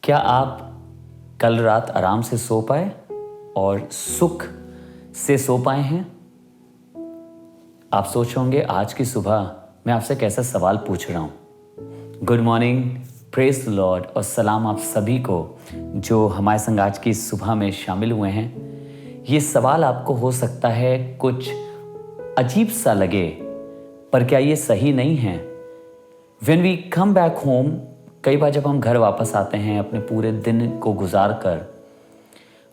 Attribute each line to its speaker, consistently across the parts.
Speaker 1: क्या आप कल रात आराम से सो पाए और सुख से सो पाए हैं? आप सोच होंगे आज की सुबह मैं आपसे कैसा सवाल पूछ रहा हूँ। Good morning, praise the Lord और सलाम आप सभी को जो हमारे संग आज की सुबह में शामिल हुए हैं। ये सवाल आपको हो सकता है कुछ अजीब सा लगे, पर क्या ये सही नहीं है? When we come back home, कई बार जब हम घर वापस आते हैं अपने पूरे दिन को गुजार कर,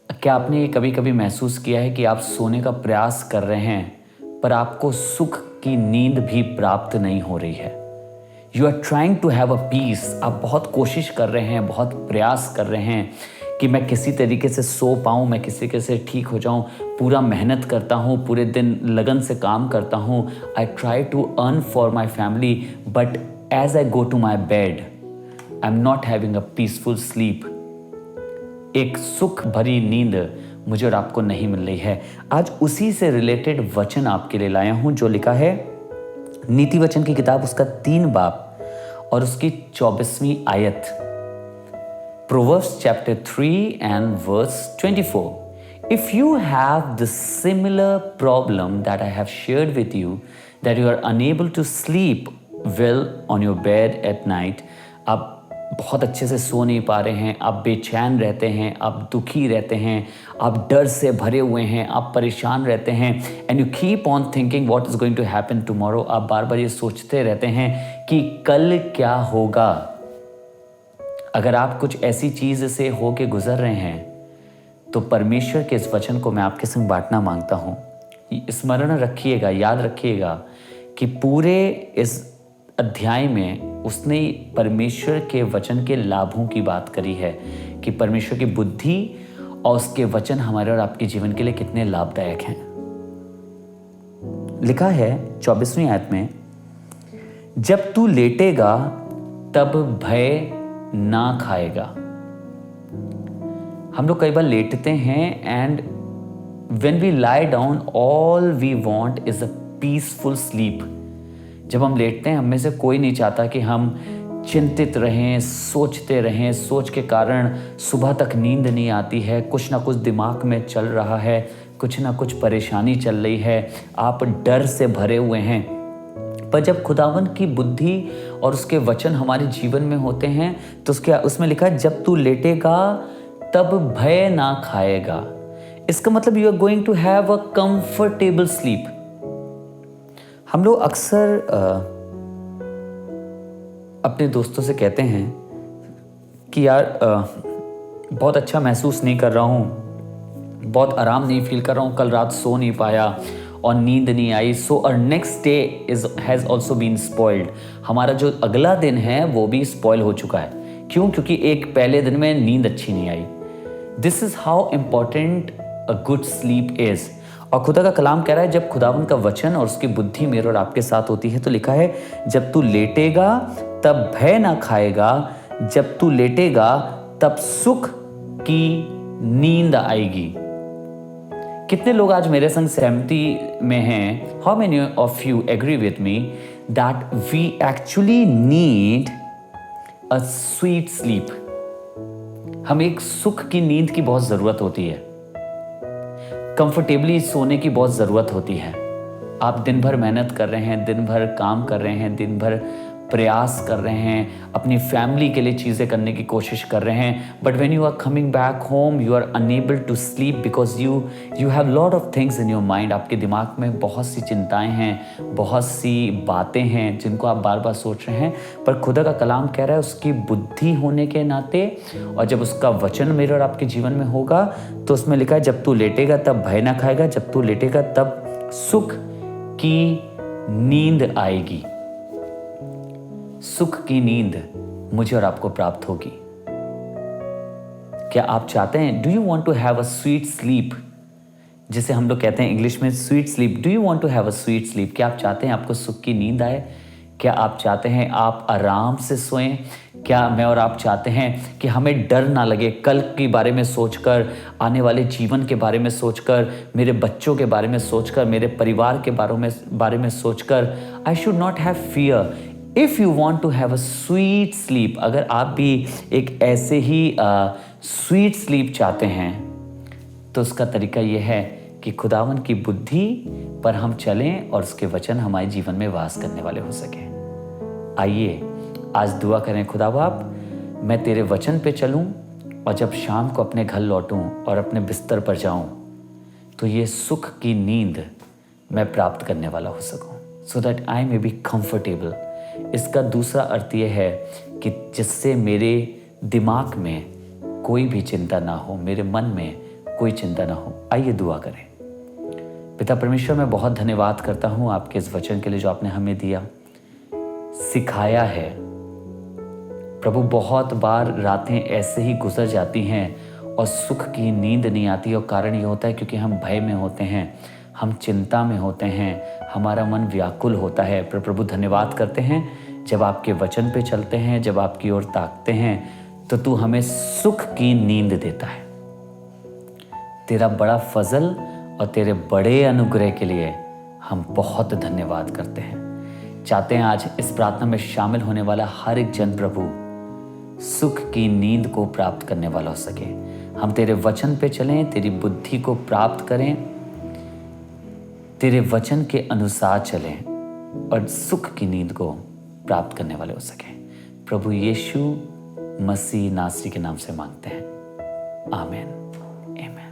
Speaker 1: क्या आपने ये कभी कभी महसूस किया है कि आप सोने का प्रयास कर रहे हैं पर आपको सुख की नींद भी प्राप्त नहीं हो रही है? You are trying to have a peace. आप बहुत कोशिश कर रहे हैं, बहुत प्रयास कर रहे हैं कि मैं किसी तरीके से सो पाऊँ, मैं किसी तरीके से ठीक हो जाऊँ। पूरा मेहनत करता हूँ, पूरे दिन लगन से काम करता हूँ। I try to earn for my family, but as I go to my bed I am not having a peaceful sleep. एक सुख भरी नींद मुझे और आपको नहीं मिल रही है। आज उसी से रिलेटेड वचन आपके लिए लाया हूं जो लिखा है नीति वचन की किताब, उसका 3 बाब और उसकी 24वीं आयत। Proverbs chapter 3 and verse 24। If you have the similar problem that I have shared with you, that you are unable to sleep well on your bed at night, आप बहुत अच्छे से सो नहीं पा रहे हैं, आप बेचैन रहते हैं, आप दुखी रहते हैं, आप डर से भरे हुए हैं, आप परेशान रहते हैं, and you keep on thinking what is going to happen tomorrow. आप बार बार ये सोचते रहते हैं कि कल क्या होगा। अगर आप कुछ ऐसी चीज़ से होके गुजर रहे हैं तो परमेश्वर के इस वचन को मैं आपके संग बांटना मांगता हूँ। स्मरण रखिएगा, याद रखिएगा कि पूरे इस अध्याय में उसने परमेश्वर के वचन के लाभों की बात करी है कि परमेश्वर की बुद्धि और उसके वचन हमारे और आपके जीवन के लिए कितने लाभदायक हैं। लिखा है 24वीं आयत में, जब तू लेटेगा तब भय ना खाएगा। हम लोग कई बार लेटते हैं and when we lie down all we want is a peaceful sleep. जब हम लेटते हैं, हम में से कोई नहीं चाहता कि हम चिंतित रहें, सोचते रहें। सोच के कारण सुबह तक नींद नहीं आती है, कुछ ना कुछ दिमाग में चल रहा है, कुछ ना कुछ परेशानी चल रही है, आप डर से भरे हुए हैं। पर जब खुदावन की बुद्धि और उसके वचन हमारे जीवन में होते हैं तो उसमें लिखा है, जब तू लेटेगा तब भय ना खाएगा। इसका मतलब you are going to have a comfortable sleep. हम लोग अक्सर अपने दोस्तों से कहते हैं कि यार बहुत अच्छा महसूस नहीं कर रहा हूँ, बहुत आराम नहीं फील कर रहा हूँ, कल रात सो नहीं पाया और नींद नहीं आई, so our next day has also been spoiled. हमारा जो अगला दिन है वो भी स्पॉइल हो चुका है। क्यों? क्योंकि एक पहले दिन में नींद अच्छी नहीं आई। This is how important a good sleep is. और खुदा का कलाम कह रहा है, जब खुदावन का वचन और उसकी बुद्धि मेरे और आपके साथ होती है तो लिखा है, जब तू लेटेगा तब भय ना खाएगा, जब तू लेटेगा तब सुख की नींद आएगी। कितने लोग आज मेरे संग सहमति में हैं? How many of you agree with me that we actually need a sweet sleep? हमें एक सुख की नींद की बहुत ज़रूरत होती है, कंफर्टेबली सोने की बहुत ज़रूरत होती है। आप दिन भर मेहनत कर रहे हैं, दिन भर काम कर रहे हैं, दिन भर प्रयास कर रहे हैं, अपनी फैमिली के लिए चीज़ें करने की कोशिश कर रहे हैं, but when you are coming back home you are unable to sleep because you have lot of things in your mind. आपके दिमाग में बहुत सी चिंताएं हैं, बहुत सी बातें हैं जिनको आप बार बार सोच रहे हैं। पर खुदा का कलाम कह रहा है, उसकी बुद्धि होने के नाते और जब उसका वचन मेरे और आपके जीवन में होगा तो उसमें लिखा है, जब तू लेटेगा तब भय ना खाएगा, जब तू लेटेगा तब सुख की नींद आएगी। सुख की नींद मुझे और आपको प्राप्त होगी। क्या आप चाहते हैं? Do you want to have a sweet sleep, जिसे हम लोग कहते हैं इंग्लिश में sweet sleep. Do you want to have a sweet sleep? क्या आप चाहते हैं आपको सुख की नींद आए? क्या आप चाहते हैं आप आराम से सोएं? क्या मैं और आप चाहते हैं कि हमें डर ना लगे कल के बारे में सोचकर, आने वाले जीवन के बारे में सोचकर, मेरे बच्चों के बारे में सोचकर, मेरे परिवार के बारे में सोचकर? I should not have fear. If you want to have a sweet sleep, अगर आप भी एक ऐसे ही स्वीट स्लीप चाहते हैं, तो उसका तरीका यह है कि खुदावन की बुद्धि पर हम चलें और उसके वचन हमारे जीवन में वास करने वाले हो सके। आइए आज दुआ करें, खुदा बाप मैं तेरे वचन पे चलूं और जब शाम को अपने घर लौटूं और अपने बिस्तर पर जाऊं तो ये सुख की नींद मैं प्राप्त करने वाला हो सकूं, so that I may be comfortable. इसका दूसरा अर्थ ये है कि जिससे मेरे दिमाग में कोई भी चिंता ना हो, मेरे मन में कोई चिंता ना हो। आइए दुआ करें। पिता परमेश्वर, मैं बहुत धन्यवाद करता हूँ आपके इस वचन के लिए जो आपने हमें दिया, सिखाया है। प्रभु बहुत बार रातें ऐसे ही गुजर जाती हैं और सुख की नींद नहीं आती, और कारण ये होता है क्योंकि हम भय में होते हैं, हम चिंता में होते हैं, हमारा मन व्याकुल होता है। पर प्रभु धन्यवाद करते हैं जब आपके वचन पे चलते हैं, जब आपकी ओर ताकते हैं तो तू हमें सुख की नींद देता है। तेरा बड़ा फजल और तेरे बड़े अनुग्रह के लिए हम बहुत धन्यवाद करते हैं। चाहते हैं आज इस प्रार्थना में शामिल होने वाला हर एक जन प्रभु सुख की नींद को प्राप्त करने वाला हो सके। हम तेरे वचन पे चलें, तेरी बुद्धि को प्राप्त करें, तेरे वचन के अनुसार चलें और सुख की नींद को प्राप्त करने वाले हो सके। प्रभु यीशु मसीह नासरी के नाम से मांगते हैं, आमीन, आमीन।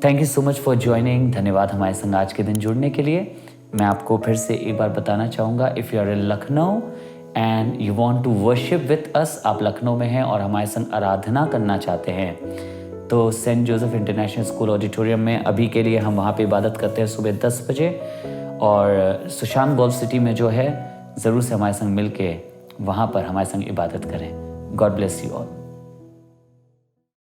Speaker 1: Thank you so much for joining. धन्यवाद हमारे संग आज के दिन जुड़ने के लिए। मैं आपको फिर से एक बार बताना चाहूँगा, if you are in Lucknow and you want to worship with us, आप लखनऊ में हैं और हमारे संग आराधना करना चाहते हैं, तो Saint Joseph International School auditorium में अभी के लिए हम वहाँ पे इबादत करते हैं सुबह 10 बजे, और सुशांत गोल्फ सिटी में जो है ज़रूर से हमारे संग मिल के वहाँ पर हमारे संग इबादत करें। God bless you all.